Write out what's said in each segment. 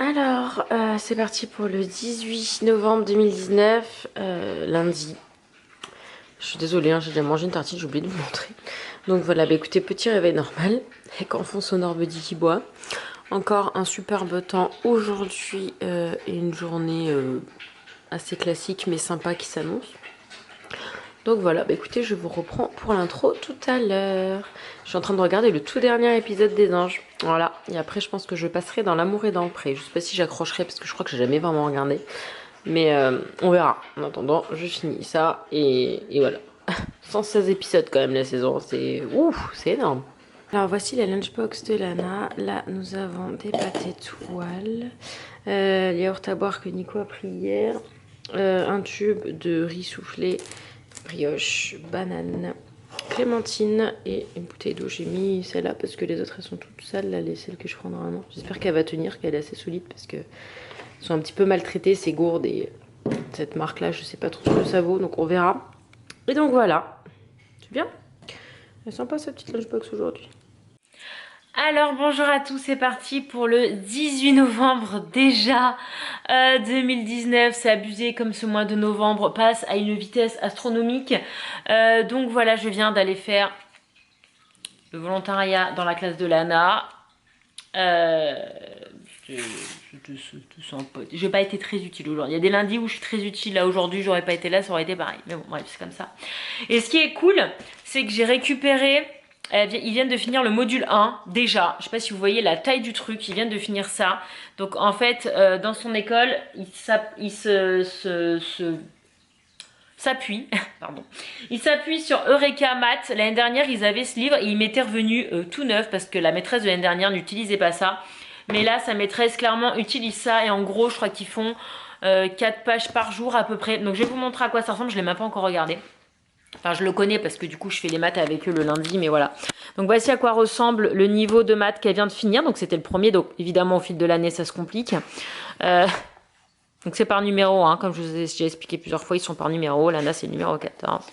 Alors, c'est parti pour le 18 novembre 2019, lundi. Je suis désolée, hein, j'ai déjà mangé une tartine, j'ai oublié de vous montrer. Donc voilà, bah écoutez, petit réveil normal, avec enfant sonore Buddy qui boit. Encore un superbe temps aujourd'hui et une journée assez classique mais sympa qui s'annonce. Donc voilà, bah écoutez, je vous reprends pour l'intro tout à l'heure. Je suis en train de regarder le tout dernier épisode des Anges. Voilà, et après je pense que je passerai dans L'amour et dans le pré. Je sais pas si j'accrocherai parce que je crois que j'ai jamais vraiment regardé. Mais on verra. En attendant, je finis ça et voilà. 116 épisodes quand même la saison, c'est ouf, c'est énorme. Alors voici la lunchbox de Lana. Là, nous avons des pâtes étoiles, les yaourts à boire que Nico a pris hier, un tube de riz soufflé, brioche, banane, clémentine et une bouteille d'eau. J'ai mis celle-là parce que les autres elles sont toutes sales, là, les celles que je prends normalement. J'espère qu'elle va tenir, qu'elle est assez solide parce que elles sont un petit peu maltraitées ces gourdes et cette marque-là, je sais pas trop ce que ça vaut, donc on verra. Et donc voilà, c'est bien. Elle est sympa sa petite lunchbox aujourd'hui. Alors bonjour à tous, c'est parti pour le 18 novembre déjà 2019, c'est abusé comme ce mois de novembre passe à une vitesse astronomique. Donc voilà, je viens d'aller faire le volontariat dans la classe de Lana. J'ai pas été très utile aujourd'hui. Il y a des lundis où je suis très utile, là aujourd'hui j'aurais pas été là, ça aurait été pareil. Mais bon bref, c'est comme ça. Et ce qui est cool, c'est que j'ai récupéré... Ils viennent de finir le module 1 déjà. Je sais pas si vous voyez la taille du truc. Ils viennent de finir ça. Donc en fait, dans son école, s'appuie, pardon. Il s'appuie sur Eureka Math. L'année dernière, ils avaient ce livre et il m'était revenu tout neuf parce que la maîtresse de l'année dernière n'utilisait pas ça. Mais là, sa maîtresse clairement utilise ça et en gros, je crois qu'ils font 4 pages par jour à peu près. Donc je vais vous montrer à quoi ça ressemble. Je l'ai même pas encore regardé. Enfin, je le connais parce que du coup, je fais les maths avec eux le lundi, mais voilà. Donc, voici à quoi ressemble le niveau de maths qu'elle vient de finir. Donc, c'était le premier. Donc, évidemment, au fil de l'année, ça se complique. Donc, c'est par numéro, hein. Comme je vous ai déjà expliqué plusieurs fois, ils sont par numéro. Lana, c'est le numéro 14.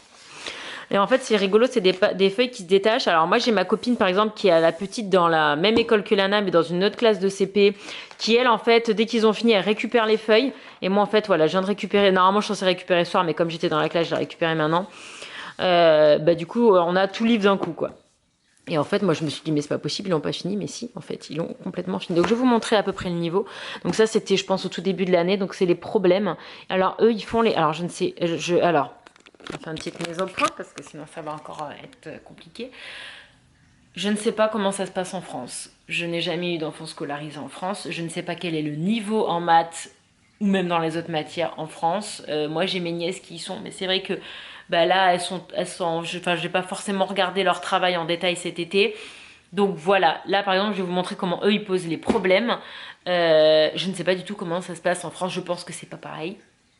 Et en fait, c'est rigolo, c'est des feuilles qui se détachent. Alors, moi, j'ai ma copine, par exemple, qui est la petite dans la même école que Lana, mais dans une autre classe de CP, qui, elle, en fait, dès qu'ils ont fini, elle récupère les feuilles. Et moi, en fait, voilà, je viens de récupérer. Normalement, je suis censée récupérer ce soir, mais comme j'étais dans la classe, je l'ai récupéré maintenant. Du coup, on a tout livre d'un coup, quoi. Et en fait, moi, je me suis dit, mais c'est pas possible, ils l'ont pas fini. Mais si, en fait, ils l'ont complètement fini. Donc, je vais vous montrer à peu près le niveau. Donc, ça, c'était, je pense, au tout début de l'année. Donc, c'est les problèmes. Alors, eux, ils font les... Alors, je ne sais... Alors, je vais faire une petite mise au point parce que sinon, ça va encore être compliqué. Je ne sais pas comment ça se passe en France. Je n'ai jamais eu d'enfant scolarisé en France. Je ne sais pas quel est le niveau en maths ou même dans les autres matières en France. Moi, j'ai mes nièces qui y sont, mais c'est vrai que là, je n'ai pas forcément regardé leur travail en détail cet été. Donc voilà, là par exemple, je vais vous montrer comment eux ils posent les problèmes. Je ne sais pas du tout comment ça se passe en France. Je pense que c'est pas pareil.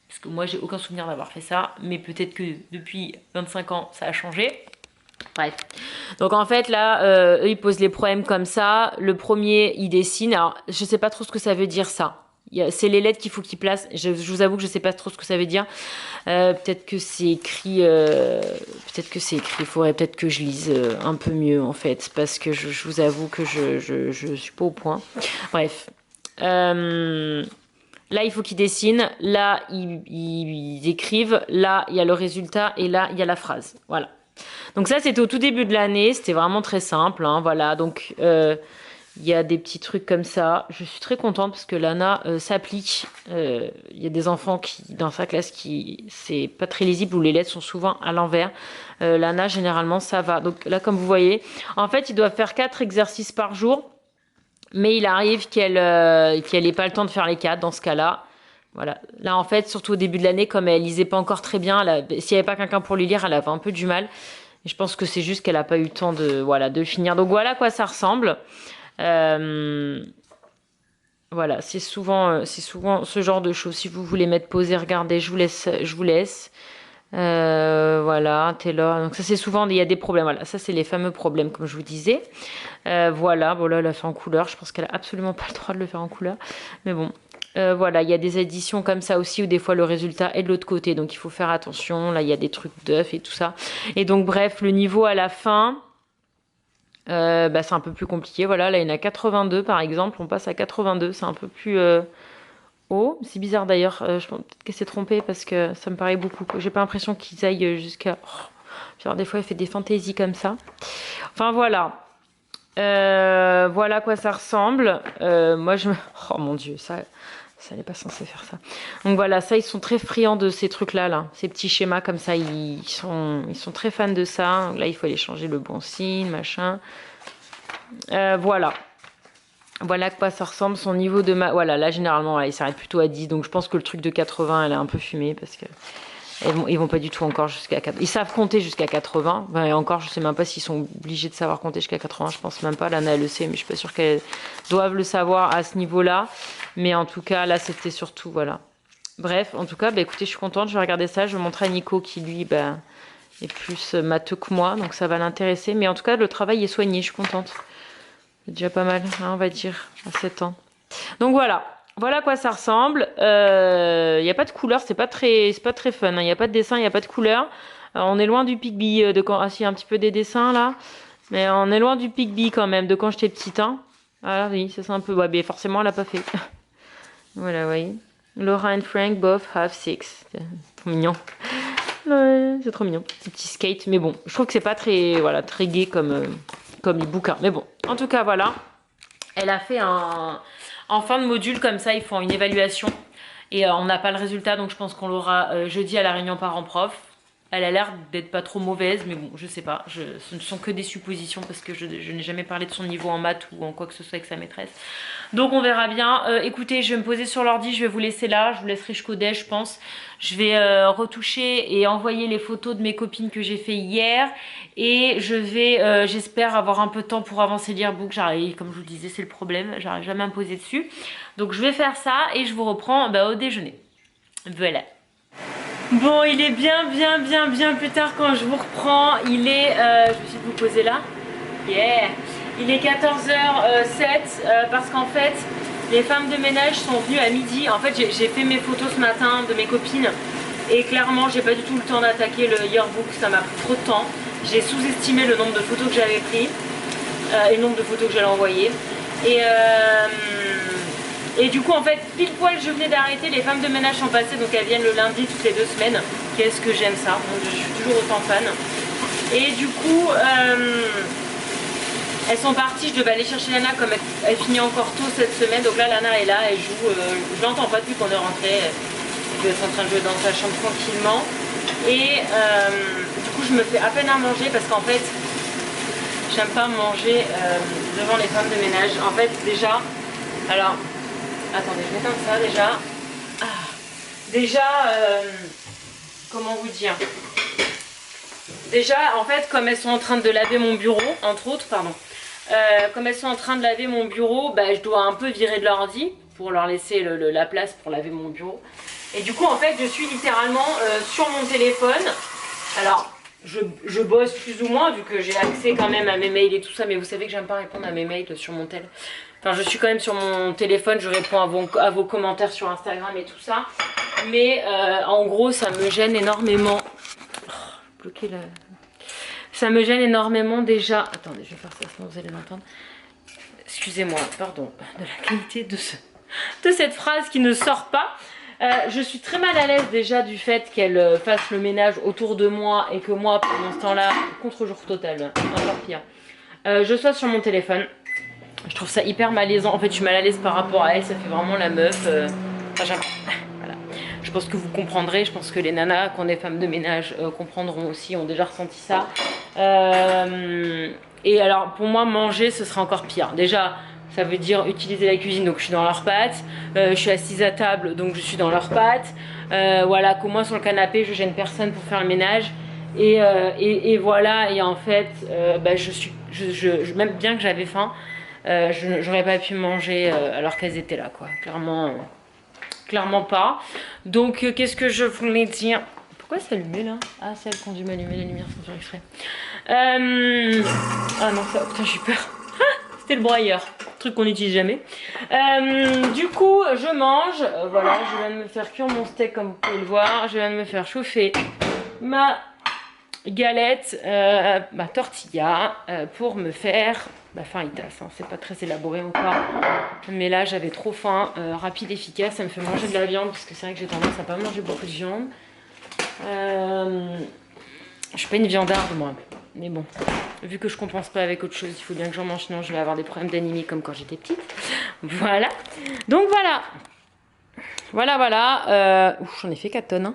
Parce que moi, j'ai aucun souvenir d'avoir fait ça. Mais peut-être que depuis 25 ans, ça a changé. Bref. Donc en fait là, eux ils posent les problèmes comme ça. Le premier il dessine. Alors je sais pas trop ce que ça veut dire ça. C'est les lettres qu'il faut qu'il place. Je vous avoue que je sais pas trop ce que ça veut dire. Peut-être que c'est écrit. Peut-être que c'est écrit. Il faudrait peut-être que je lise un peu mieux en fait, parce que je vous avoue que je suis pas au point. Bref. Là, il faut qu'ils dessinent. Là, ils écrivent. Là, il y a le résultat. Et là, il y a la phrase. Voilà. Donc ça, c'était au tout début de l'année. C'était vraiment très simple. Hein, voilà. Donc, il y a des petits trucs comme ça. Je suis très contente parce que Lana s'applique. Il y a des enfants dans sa classe qui... C'est pas très lisible où les lettres sont souvent à l'envers. Lana, généralement, ça va. Donc là, comme vous voyez, en fait, ils doivent faire 4 exercices par jour. Mais il arrive qu'elle ait pas le temps de faire les 4 dans ce cas-là. Voilà. Là, en fait, surtout au début de l'année, comme elle lisait pas encore très bien, s'il n'y avait pas quelqu'un pour lui lire, elle avait un peu du mal. Et je pense que c'est juste qu'elle a pas eu le temps de le finir. Donc voilà à quoi ça ressemble. Voilà, c'est souvent ce genre de choses. Si vous voulez mettre pause et regarder, je vous laisse. Voilà, Taylor. Donc ça c'est souvent, il y a des problèmes. Voilà, ça c'est les fameux problèmes, comme je vous disais. Voilà, bon là, elle l'a fait en couleur. Je pense qu'elle a absolument pas le droit de le faire en couleur. Mais bon, voilà, il y a des éditions comme ça aussi où des fois le résultat est de l'autre côté. Donc il faut faire attention. Là, il y a des trucs d'œufs et tout ça. Et donc bref, le niveau à la fin, Bah, c'est un peu plus compliqué. Voilà, là, il y en a 82 par exemple. On passe à 82, c'est un peu plus haut. C'est bizarre d'ailleurs. Je pense peut-être qu'elle s'est trompée parce que ça me paraît beaucoup. J'ai pas l'impression qu'ils aillent jusqu'à. Genre, des fois, elle fait des fantaisies comme ça. Enfin, voilà. Voilà à quoi ça ressemble. Moi, je me. Oh mon Dieu, ça n'est pas censé faire ça. Donc voilà, ça, ils sont très friands de ces trucs-là, là. Ces petits schémas comme ça, ils sont très fans de ça. Là, il faut aller changer le bon signe, machin. Voilà. Voilà à quoi ça ressemble. Son niveau de Voilà, là, généralement, voilà, il s'arrête plutôt à 10. Donc, je pense que le truc de 80, elle est un peu fumée parce que ils vont pas du tout encore jusqu'à 80. Ils savent compter jusqu'à 80. Enfin, et encore, je sais même pas s'ils sont obligés de savoir compter jusqu'à 80. Je pense même pas. Lana, elle le sait, mais je suis pas sûre qu'elles doivent le savoir à ce niveau-là. Mais en tout cas, là, c'était surtout, voilà. Bref, en tout cas, bah, écoutez, je suis contente. Je vais regarder ça. Je vais montrer à Nico qui, lui, bah, est plus matheux que moi. Donc, ça va l'intéresser. Mais en tout cas, le travail est soigné. Je suis contente. C'est déjà pas mal, hein, on va dire, à 7 ans. Donc voilà. Voilà à quoi ça ressemble. Il n'y a pas de couleur, c'est pas très fun. Il n'y a pas de dessin, il n'y a pas de couleur. On est loin du Pigby de quand. Ah si, un petit peu des dessins là. Mais on est loin du Pigby quand même, de quand j'étais petite. Hein. Ah oui, ça c'est un peu. Ouais, mais forcément, elle l'a pas fait. Voilà, vous voyez. Laura and Frank, both have six. C'est trop mignon. Ouais, c'est trop mignon. Ces petits skates. Mais bon, je trouve que c'est pas très, voilà, très gai comme les bouquins. Mais bon, en tout cas, voilà. Elle a fait en fin de module, comme ça, ils font une évaluation. Et on n'a pas le résultat, donc je pense qu'on l'aura jeudi à la réunion parents-prof. Elle a l'air d'être pas trop mauvaise, mais bon, je sais pas. Ce ne sont que des suppositions parce que je n'ai jamais parlé de son niveau en maths ou en quoi que ce soit avec sa maîtresse. Donc on verra bien. Écoutez, je vais me poser sur l'ordi, je vais vous laisser là. Je vous laisserai jusqu'au déj, je pense. Je vais retoucher et envoyer les photos de mes copines que j'ai fait hier. Et je vais, j'espère, avoir un peu de temps pour avancer l'e-book. J'arrive, comme je vous disais, c'est le problème. J'arrive jamais à me poser dessus. Donc je vais faire ça et je vous reprends au déjeuner. Voilà. Bon, il est bien plus tard quand je vous reprends. Il est, je vais essayer de vous poser là. Yeah. Il est 14h07 parce qu'en fait, les femmes de ménage sont venues à midi. En fait, j'ai fait mes photos ce matin de mes copines et clairement, j'ai pas du tout le temps d'attaquer le yearbook. Ça m'a pris trop de temps. J'ai sous-estimé le nombre de photos que j'avais pris et le nombre de photos que j'allais envoyer. Et du coup, en fait, pile poil, je venais d'arrêter. Les femmes de ménage sont passées, donc elles viennent le lundi toutes les 2 semaines. Qu'est-ce que j'aime ça, donc, je suis toujours autant fan. Et du coup, elles sont parties. Je devais aller chercher Lana comme elle finit encore tôt cette semaine. Donc là, Lana est là, elle joue. Je l'entends pas depuis qu'on est rentré. Elle doit être en train de jouer dans sa chambre tranquillement. Et du coup, je me fais à peine à manger parce qu'en fait, j'aime pas manger devant les femmes de ménage. En fait, déjà, alors. Attendez, je vais éteindre ça déjà. Déjà, comment vous dire? Déjà, en fait, comme elles sont en train de laver mon bureau, entre autres, pardon. Comme elles sont en train de laver mon bureau, bah, je dois un peu virer de l'ordi pour leur laisser la place pour laver mon bureau. Et du coup, en fait, je suis littéralement sur mon téléphone. Alors, je bosse plus ou moins vu que j'ai accès quand même à mes mails et tout ça. Mais vous savez que j'aime pas répondre à mes mails sur mon tel. Enfin, je suis quand même sur mon téléphone, je réponds à vos commentaires sur Instagram et tout ça. Mais en gros, ça me gêne énormément. Oh, bloquer la... Ça me gêne énormément déjà. Attendez, je vais faire ça sinon vous allez l'entendre. Excusez-moi, pardon, de la qualité de cette phrase qui ne sort pas. Je suis très mal à l'aise déjà du fait qu'elle fasse le ménage autour de moi et que moi, pendant ce temps-là, contre-jour total, encore pire, je sois sur mon téléphone. Je trouve ça hyper malaisant. En fait, je suis mal à l'aise par rapport à elle. Ça fait vraiment la meuf. Enfin, voilà. Je pense que vous comprendrez. Je pense que les nanas, quand on est femmes de ménage, comprendront aussi, ont déjà ressenti ça. Et alors, pour moi, manger, ce sera encore pire. Déjà, ça veut dire utiliser la cuisine, donc je suis dans leurs pattes. Je suis assise à table, donc je suis dans leurs pattes. Voilà, qu'au moins sur le canapé, je gêne personne pour faire le ménage. Et voilà. Et en fait, bah, même bien que j'avais faim. J'aurais pas pu manger alors qu'elles étaient là, quoi. Clairement pas. Donc, qu'est-ce que je voulais dire? Pourquoi c'est allumé là? Ah, c'est elle qui conduit m'allumer les lumières sans faire exprès. Ah non, ça, putain, j'ai peur. C'était le broyeur, truc qu'on n'utilise jamais. Du coup, je mange. Voilà, je viens de me faire cuire mon steak comme vous pouvez le voir. Je viens de me faire chauffer ma galette, ma tortilla pour me faire ma fajitas. Hein. C'est pas très élaboré encore, mais là j'avais trop faim, rapide, efficace. Ça me fait manger de la viande parce que c'est vrai que j'ai tendance à pas manger beaucoup de viande. Je suis pas une viandarde moi, mais bon, vu que je compense pas avec autre chose, il faut bien que j'en mange, sinon je vais avoir des problèmes d'anémie comme quand j'étais petite. Voilà, donc voilà. Voilà. J'en ai fait 4 tonnes. Hein.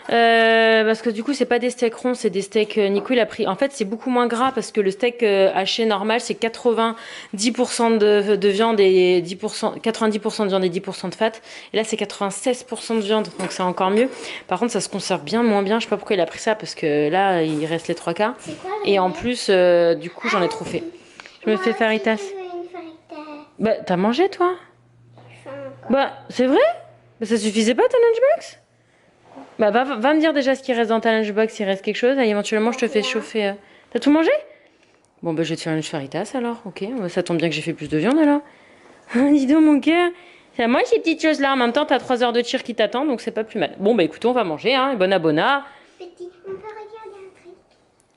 Parce que du coup, c'est pas des steaks ronds, c'est des steaks. Nico, il a pris. En fait, c'est beaucoup moins gras parce que le steak haché normal, c'est 90% de viande et 10%, 90% de viande et 10% de fat. Et là, c'est 96% de viande, donc c'est encore mieux. Par contre, ça se conserve bien moins bien. Je sais pas pourquoi il a pris ça parce que là, il reste les 3 quarts. Et en plus, du coup, j'en ai trop fait. Je me fais faritas. Bah, t'as mangé toi? Bah, c'est vrai? Ça suffisait pas ta lunchbox? Bah va me dire déjà ce qui reste dans ta lunchbox, s'il reste quelque chose, et éventuellement je te fais chauffer. T'as tout mangé? Bon bah je vais te faire une faritas alors, ok. Ça tombe bien que j'ai fait plus de viande alors. Dis donc mon cœur. C'est à moi ces petites choses là, en même temps t'as 3 heures de tir qui t'attendent, donc c'est pas plus mal. Bon bah écoute, on va manger, hein, bon abonna. Petit, on peut regarder un truc.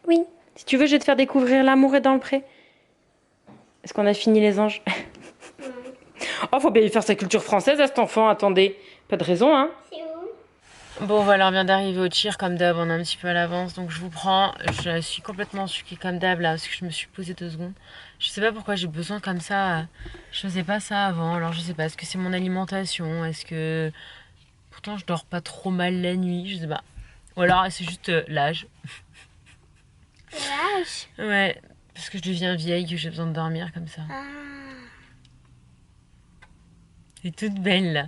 Oui. Si tu veux, je vais te faire découvrir L'amour est dans le pré. Est-ce qu'on a fini les anges? Oh, faut bien lui faire sa culture française à cet enfant, attendez. Pas de raison, hein. C'est où? Bon voilà, on vient d'arriver au tir comme d'hab, on est un petit peu à l'avance, donc je vous prends. Je suis complètement suquée comme d'hab là, parce que je me suis posée 2 secondes. Je sais pas pourquoi j'ai besoin comme ça, je faisais pas ça avant, alors je sais pas, est-ce que c'est mon alimentation, est-ce que... Pourtant je dors pas trop mal la nuit, je sais pas. Ou alors c'est juste l'âge. L'âge? Ouais, parce que je deviens vieille, que j'ai besoin de dormir comme ça. Ah. C'est toute belle là.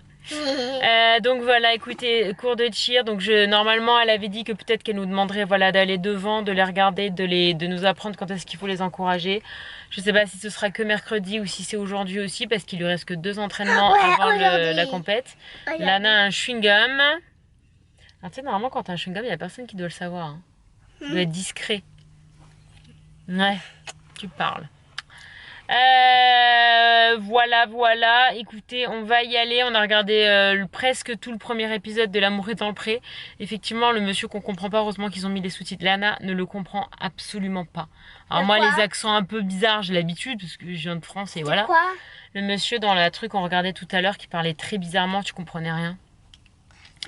Donc voilà, écoutez, cours de cheer. Donc normalement, elle avait dit que peut-être qu'elle nous demanderait voilà d'aller devant, de les regarder, de nous apprendre quand est-ce qu'il faut les encourager. Je sais pas si ce sera que mercredi ou si c'est aujourd'hui aussi parce qu'il lui reste que 2 entraînements avant la compète. Lana a un chewing-gum. Tu sais, normalement quand t'as un chewing-gum, il y a personne qui doit le savoir. Hein. Il doit être discret. Ouais, tu parles. Voilà. Écoutez, on va y aller. On a regardé presque tout le premier épisode de L'amour est dans le pré. Effectivement, le monsieur qu'on comprend pas, heureusement qu'ils ont mis les sous-titres. Lana ne le comprend absolument pas. Alors moi, les accents un peu bizarres, j'ai l'habitude parce que je viens de France et voilà. Quoi? Le monsieur dans la truc qu'on regardait tout à l'heure qui parlait très bizarrement, tu comprenais rien.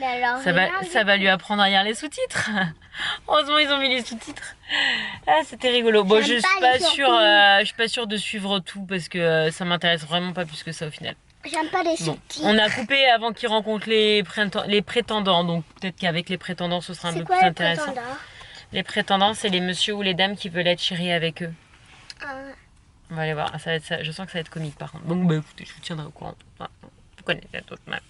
Alors, Ça va lui apprendre à lire les sous-titres. Heureusement ils ont mis les sous-titres. Ah c'était rigolo. Bon je suis pas sûre de suivre tout parce que ça m'intéresse vraiment pas plus que ça au final. J'aime pas les sous-titres. On a coupé avant qu'ils rencontrent les prétendants, donc peut-être qu'avec les prétendants ce sera un peu plus intéressant. Les prétendants c'est les messieurs ou les dames qui veulent être chéris avec eux. On va aller voir. Ça va être ça. Je sens que ça va être comique par contre. Donc bah écoutez, je vous tiendrai au courant. Vous connaissez la toute mal.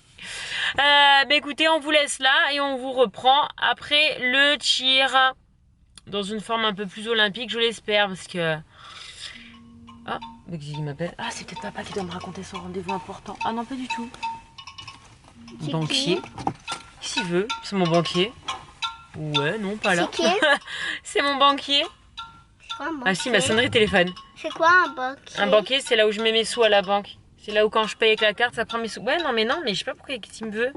Écoutez, on vous laisse là et on vous reprend après le cheer dans une forme un peu plus olympique, je l'espère, parce que... Ah, Bugsy m'appelle. Ah, c'est peut-être papa qui doit me raconter son rendez-vous important. Ah non, pas du tout. Banquier. S'il veut, c'est mon banquier. Ouais, non, pas là. C'est qui? C'est mon banquier. Quoi, un banquier? Ah si, ma sonnerie téléphone. C'est quoi un banquier? Un banquier, c'est là où je mets mes sous à la banque. C'est là où quand je paye avec la carte, ça prend mes sous. Ouais, non, mais je sais pas pourquoi il me veut.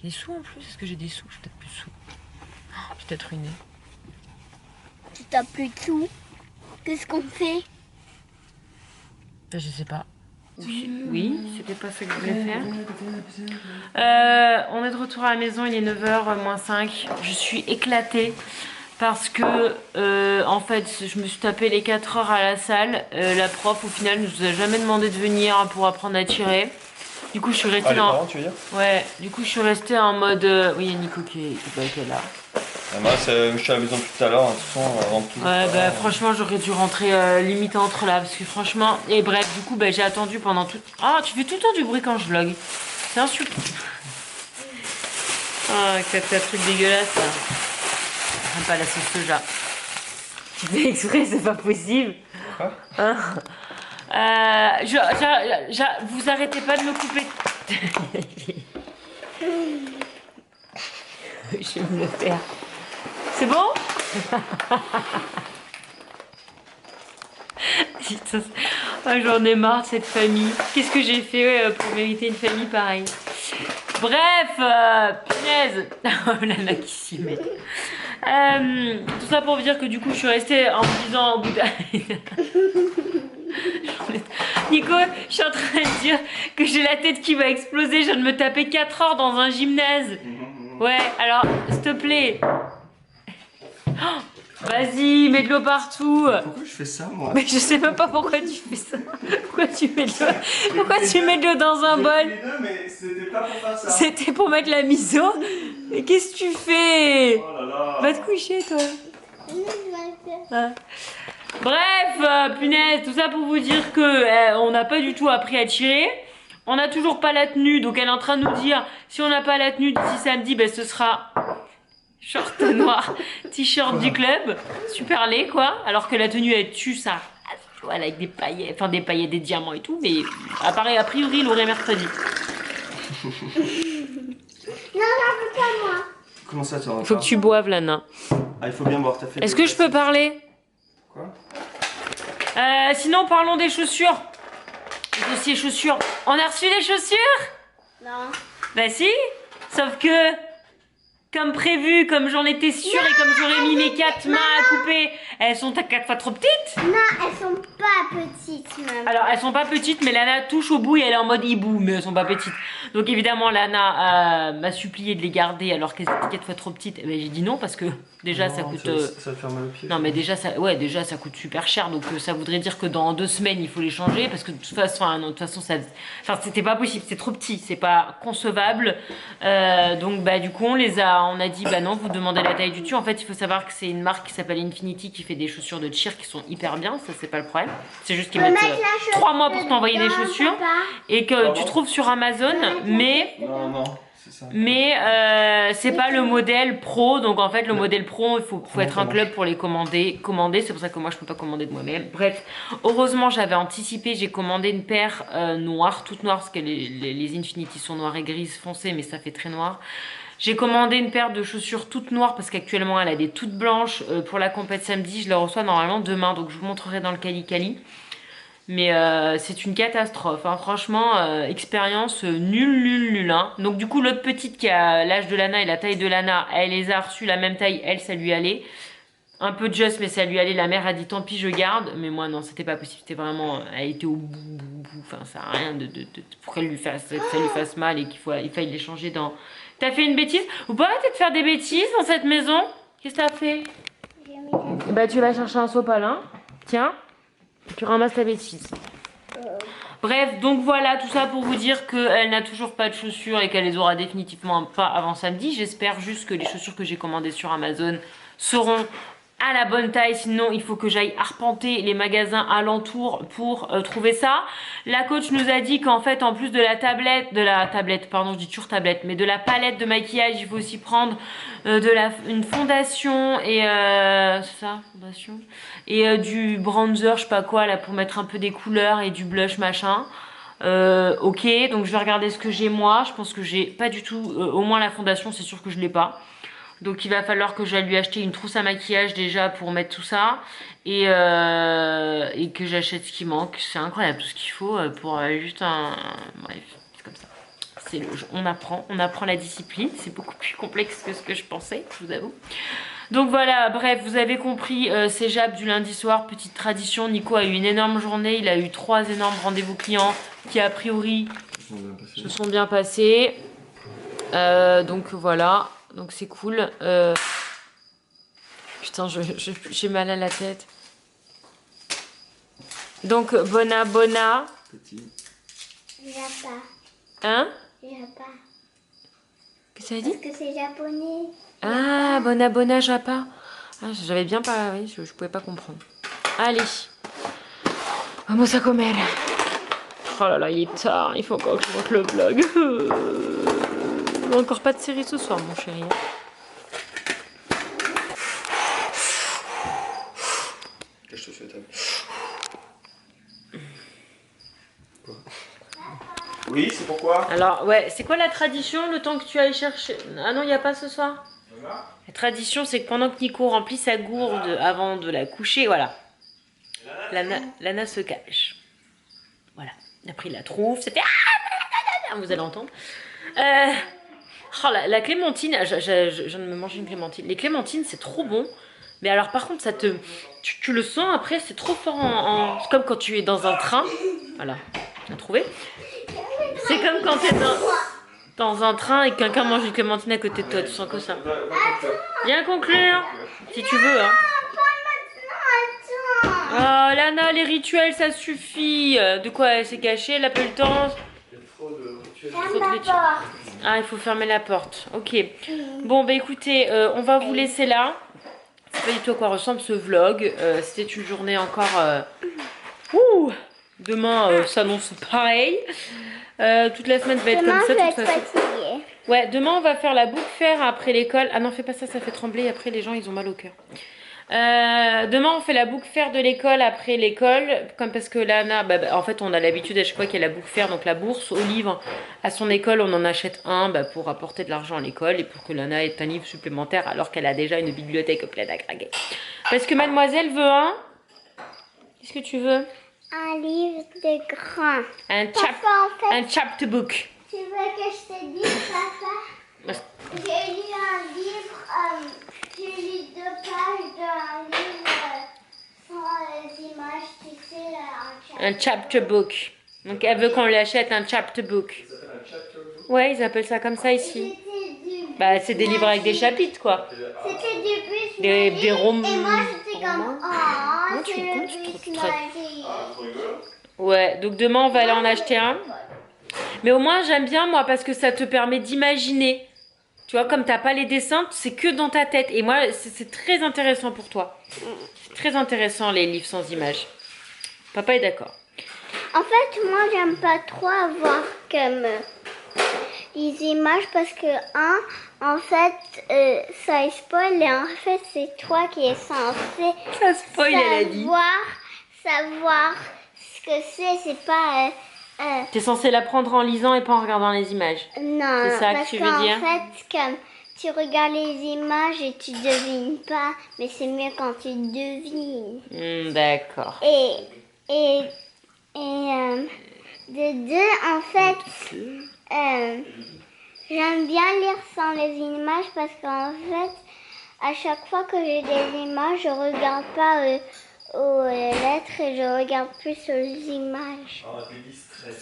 Des sous en plus? Est-ce que j'ai des sous? J'ai peut-être plus de sous. Oh, je suis peut-être ruinée. Tu t'as plus de sous. Qu'est-ce qu'on fait? Je sais pas. Oui, c'était pas ce que je voulais faire. On est de retour à la maison, il est 9h moins 5. Je suis éclatée parce que en fait je me suis tapé les 4 heures à la salle. La prof au final ne nous a jamais demandé de venir pour apprendre à tirer. Du coup je suis restée parents, tu veux dire? Ouais, du coup je suis restée en mode... Oui, il y a Nico qui est là. Moi, je suis à la maison tout à l'heure, de toute façon, avant tout. Ouais, bah franchement, j'aurais dû rentrer limite entre là, parce que franchement... Et bref, du coup, bah, j'ai attendu pendant tout... Ah, tu fais tout le temps du bruit quand je vlog. C'est insupportable. Ah, c'est un truc dégueulasse, là. J'aime pas la sauce soja. Tu fais exprès, c'est pas possible. Quoi? Hein? Vous arrêtez pas de me couper. Je vais me le faire. C'est bon? J'en ai marre de cette famille. Qu'est-ce que j'ai fait pour mériter une famille pareille? Bref, punaise. Oh, Lana qui s'y met. Tout ça pour vous dire que du coup je suis restée en me disant au bout d'un... Nico, je suis en train de dire que j'ai la tête qui va exploser. Je viens de me taper 4 heures dans un gymnase. Ouais, alors s'il te plaît. Oh, vas-y, mets de l'eau partout. Pourquoi je fais ça, moi? Mais je sais même pas pourquoi tu fais ça. Pourquoi tu mets de l'eau? Pourquoi tu mets de l'eau dans un bol? Les deux, mais c'était pas pour faire ça. C'était pour mettre la miso. Mais qu'est-ce que tu fais? Oh là là. Va te coucher, toi. Ah. Bref, punaise, tout ça pour vous dire que on n'a pas du tout appris à tirer. On n'a toujours pas la tenue, donc elle est en train de nous dire si on n'a pas la tenue d'ici samedi, ben ce sera short noir, t-shirt du club, super laid quoi. Alors que la tenue elle tue ça, voilà, avec des paillettes, enfin des paillettes, des diamants et tout, mais apparaît a priori il aurait mercredi. Non, j'en veux pas moi. Comment ça, tu Il faut que tu boives, Lana. Ah, il faut bien boire, t'as fait. Est-ce que je peux parler? Quoi? Sinon parlons des chaussures. Le dossier chaussures. On a reçu les chaussures? Non. Bah si, sauf que, comme prévu, comme j'en étais sûre et comme j'aurais mis mes 4 mains à couper, elles sont à 4 fois trop petites. Non, elles sont pas petites même. Alors elles sont pas petites, mais Lana touche au bout et elle est en mode hibou, mais elles sont pas petites. Donc évidemment Lana m'a supplié de les garder alors qu'elles étaient 4 fois trop petites. Et ben, j'ai dit non parce que déjà ça coûte... Ça te fait mal au pied. Non mais déjà ça, ouais, déjà ça coûte super cher, donc ça voudrait dire que dans 2 semaines il faut les changer parce que de toute façon, non, de toute façon ça, enfin c'était pas possible, c'est trop petit, c'est pas concevable. Donc bah du coup on a dit bah non, vous demandez la taille du dessus. En fait il faut savoir que c'est une marque qui s'appelle Infinity qui fait des chaussures de cheer qui sont hyper bien, ça c'est pas le problème. C'est juste qu'ils mettent 3 mois pour t'envoyer des chaussures et que tu trouves sur Amazon, mais Non, c'est ça. mais c'est pas le modèle pro, donc en fait le modèle pro il faut être un club pour les commander, c'est pour ça que moi je peux pas commander de moi-même. Bref, heureusement j'avais anticipé, j'ai commandé une paire noire, toute noire parce que les Infinity sont noires et grises foncées mais ça fait très noir. J'ai commandé une paire de chaussures toutes noires parce qu'actuellement elle a des toutes blanches pour la compète samedi, je la reçois normalement demain donc je vous montrerai dans le Cali. Mais c'est une catastrophe, hein. Franchement, expérience nulle. Hein. Donc du coup, l'autre petite qui a l'âge de Lana et la taille de Lana, elle les a reçues la même taille, elle, ça lui allait. Un peu just, mais ça lui allait. La mère a dit tant pis, je garde. Mais moi, non, c'était pas possible. C'était vraiment, elle était au bout. Enfin, ça a rien pour qu'elle lui fasse, que ça lui fasse mal et il faille les changer dans... T'as fait une bêtise? Vous pouvez arrêter de faire des bêtises dans cette maison? Qu'est-ce que t'as fait? Bah, tu vas chercher un sopalin. Tiens. Tu ramasses ta bêtise. Bref, donc voilà, tout ça pour vous dire qu'elle n'a toujours pas de chaussures et qu'elle les aura définitivement pas avant samedi. J'espère juste que les chaussures que j'ai commandées sur Amazon seront à la bonne taille, sinon il faut que j'aille arpenter les magasins alentours pour trouver ça. La coach nous a dit qu'en fait en plus de la tablette, pardon je dis toujours tablette, mais de la palette de maquillage, il faut aussi prendre une fondation et c'est ça, fondation et du bronzer, je sais pas quoi là pour mettre un peu des couleurs et du blush machin. Ok, donc je vais regarder ce que j'ai moi. Je pense que j'ai pas du tout, au moins la fondation, c'est sûr que je l'ai pas. Donc il va falloir que j'aille lui acheter une trousse à maquillage déjà pour mettre tout ça et que j'achète ce qui manque. C'est incroyable tout ce qu'il faut pour juste un... Bref, c'est comme ça. On apprend la discipline. C'est beaucoup plus complexe que ce que je pensais, je vous avoue. Donc voilà, bref, vous avez compris, c'est Jap du lundi soir, petite tradition. Nico a eu une énorme journée, il a eu 3 énormes rendez-vous clients qui a priori se sont bien passés. Donc voilà. Donc c'est cool. Putain, j'ai mal à la tête. Donc Bona. Petit. Japa. Hein? Japa. Qu'est-ce que ça dit? Parce que c'est japonais. Ah, Bona Japa. Ah, j'avais bien pas... Oui, je pouvais pas comprendre. Allez. Vamos a comer. Oh là là, il est tard. Il faut encore que je monte le vlog. Encore pas de série ce soir, mon chéri. Je te souhaite. Quoi? Oui, c'est pourquoi? Alors, ouais, c'est quoi la tradition le temps que tu ailles chercher? Ah non, il n'y a pas ce soir? La tradition, c'est que pendant que Nico remplit sa gourde avant de la coucher, voilà. Lana se cache. Voilà. Après, il la trouve. C'était... Vous allez entendre. Oh, la clémentine, je viens de me manger une clémentine. Les clémentines, c'est trop bon. Mais alors, par contre, tu le sens après, c'est trop fort c'est comme quand tu es dans un train. Voilà, tu as trouvé? C'est comme quand tu es dans un train et que quelqu'un mange une clémentine à côté de toi. Tu sens que ça. Viens conclure, si tu veux. Hein. Oh, Lana, les rituels, ça suffit. De quoi elle s'est cachée? Elle a pas eu le temps. Ferme la porte. Ah, il faut fermer la porte. Ok. Bon, bah écoutez, on va vous laisser là. C'est pas du tout à quoi ressemble ce vlog. C'était une journée encore... Ouh, demain s'annonce pareil. Toute la semaine va être Demain, comme ça. je vais De toute être façon. fatiguée. Ouais, demain on va faire la boucle fer après l'école. Ah non, fais pas ça, ça fait trembler. Après les gens ils ont mal au cœur. Demain on fait la boucle fer de l'école après l'école. Comme parce que Lana, en fait on a l'habitude à chaque fois qu'il y a la boucle fer, donc la bourse au livre à son école, on en achète un pour apporter de l'argent à l'école et pour que Lana ait un livre supplémentaire alors qu'elle a déjà une bibliothèque pleine à craquer. Parce que mademoiselle veut un. Qu'est-ce que tu veux? Un livre de grand. Un Papa, en fait, chapter book. tu veux que je te dise, papa? J'ai lu un livre, j'ai lu 2 pages d'un livre sans images, tu sais, Un chapter book. Donc elle veut qu'on lui achète un chapter book. Ouais, ils appellent ça comme ça ici. Bah c'est des livres avec des chapitres quoi. C'était du bus Des magique, romans. et moi j'étais comme, oh, Non, tu c'est es con, le tu te bus traites. magique. Ouais, donc demain on va aller en acheter un. Mais au moins j'aime bien moi parce que ça te permet d'imaginer. Tu vois, comme t'as pas les dessins, c'est que dans ta tête. Et moi, c'est très intéressant pour toi. C'est très intéressant les livres sans images. Papa est d'accord. En fait, moi j'aime pas trop avoir comme les images parce que en fait, ça spoil et en fait c'est toi qui es censé Ça spoil, elle a dit. savoir ce que c'est pas T'es censé l'apprendre en lisant et pas en regardant les images. non, C'est ça que parce tu veux qu'en dire? fait comme tu regardes les images et tu devines pas, mais c'est mieux quand tu devines. D'accord. Et de deux, en fait, j'aime bien lire sans les images parce qu'en fait, à chaque fois que j'ai des images, je regarde pas aux lettres et je regarde plus aux images.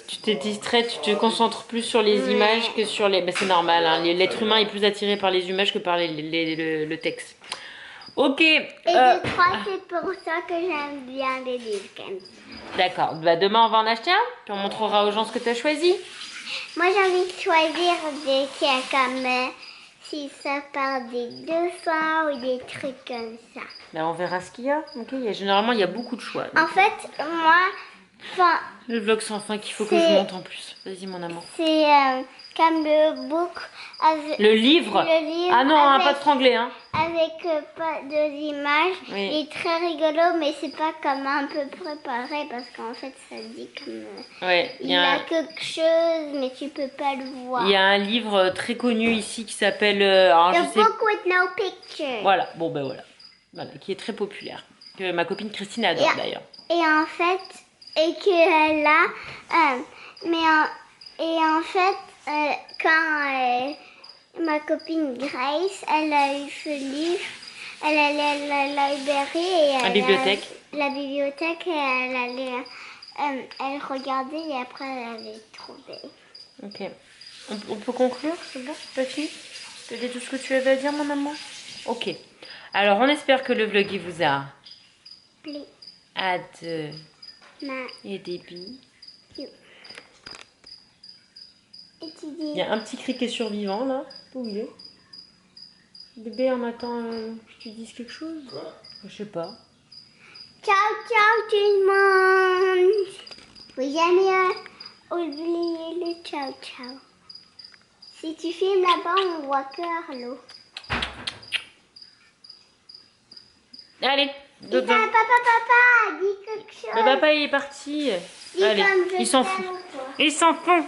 Tu t'es distrait, tu te concentres plus sur les images que sur les... c'est normal, hein, l'être humain est plus attiré par les images que par le texte. Ok. Et de trois, c'est pour ça que j'aime bien les livres comme ça. D'accord. Demain, on va en acheter un, puis on montrera aux gens ce que tu as choisi. Moi, j'ai envie de choisir des trucs comme si ça part des dauphins ou des trucs comme ça. On verra ce qu'il y a. Ok. Généralement, il y a beaucoup de choix. En fait, moi, Le vlog sans fin qu'il faut que je monte en plus. Vas-y, mon amour. c'est comme le book avec Le livre. Ah non, avec, pas de strangler, hein. avec pas de images. Oui. Il est très rigolo, mais c'est pas comme un peu préparé parce qu'en fait, ça dit comme Ouais. il a quelque chose, mais tu peux pas le voir. Il y a un livre très connu ici qui s'appelle. Alors, The book with no picture. Voilà. Bon, ben voilà, qui est très populaire. Que ma copine Christine adore d'ailleurs. Et en fait, et que là, et en fait, quand ma copine Grace, elle a eu ce livre, elle allait à la librairie et La bibliothèque. La bibliothèque, et elle allait, elle regardait et après elle avait trouvé. Ok. On peut conclure, c'est bon, Papi? Tu as dit tout ce que tu avais à dire, mon amour? Ok. Alors, on espère que le vlog il vous a Pli. et des billes. Et tu Il dis, y a un petit criquet survivant là. Où il est? Bébé, on attend que tu dises quelque chose? Quoi? Je sais pas. ciao, ciao tout le monde. Faut jamais oublier le ciao, ciao. Si tu filmes là-bas, on voit que Arlo. Allez, Et dodo. papa, dis quelque chose. Le papa il est parti. Dis Allez, comme je il s'en t'aime, fout. toi. Il s'en fout.